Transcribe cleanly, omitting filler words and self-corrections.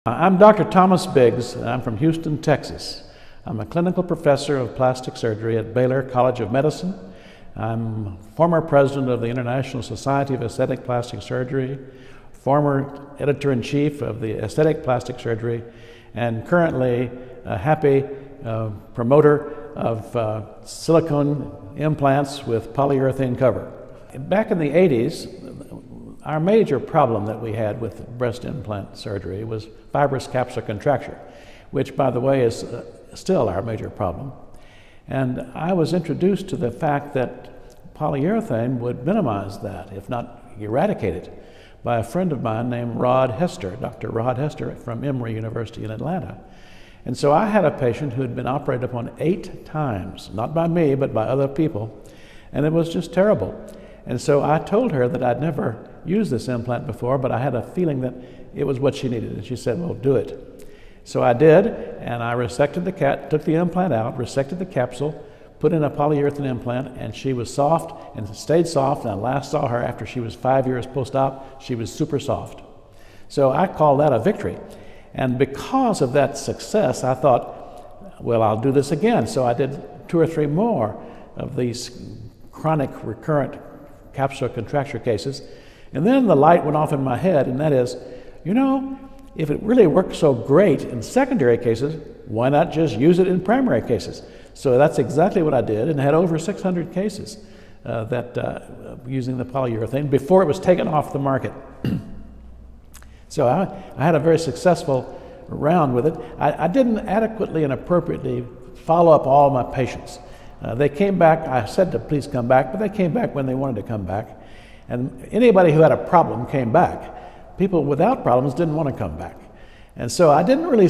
I'm Dr. Thomas Biggs, and I'm from Houston, Texas. I'm a clinical professor of plastic surgery at Baylor College of Medicine. I'm former president of the International Society of Aesthetic Plastic Surgery, former editor-in-chief of the Aesthetic Plastic Surgery, and currently a happy promoter of silicone implants with polyurethane cover. Back in the 80s, our major problem that we had with breast implant surgery was fibrous capsular contracture, which, by the way, is still our major problem. And I was introduced to the fact that polyurethane would minimize that, if not eradicate it, by a friend of mine named Rod Hester, Dr. Rod Hester from Emory University in Atlanta. And so I had a patient who had been operated upon 8 times, not by me, but by other people, and it was just terrible. And so I told her that I'd never used this implant before, but I had a feeling that it was what she needed, and she said, well, do it. So I did, and I resected took the implant out, resected the capsule, put in a polyurethane implant, and she was soft and stayed soft. And I last saw her after she was 5 years post-op. She was super soft. So I call that a victory. And because of that success, I thought, well, I'll do this again. So I did 2 or 3 more of these chronic recurrent capsular contracture cases. And then the light went off in my head, and that is, you know, if it really worked so great in secondary cases, why not just use it in primary cases? So that's exactly what I did, and had over 600 cases using the polyurethane before it was taken off the market. So I had a very successful round with it. I didn't adequately and appropriately follow up all my patients. They came back. I said to please come back, but they came back when they wanted to come back. And anybody who had a problem came back. People without problems didn't want to come back. And so I didn't really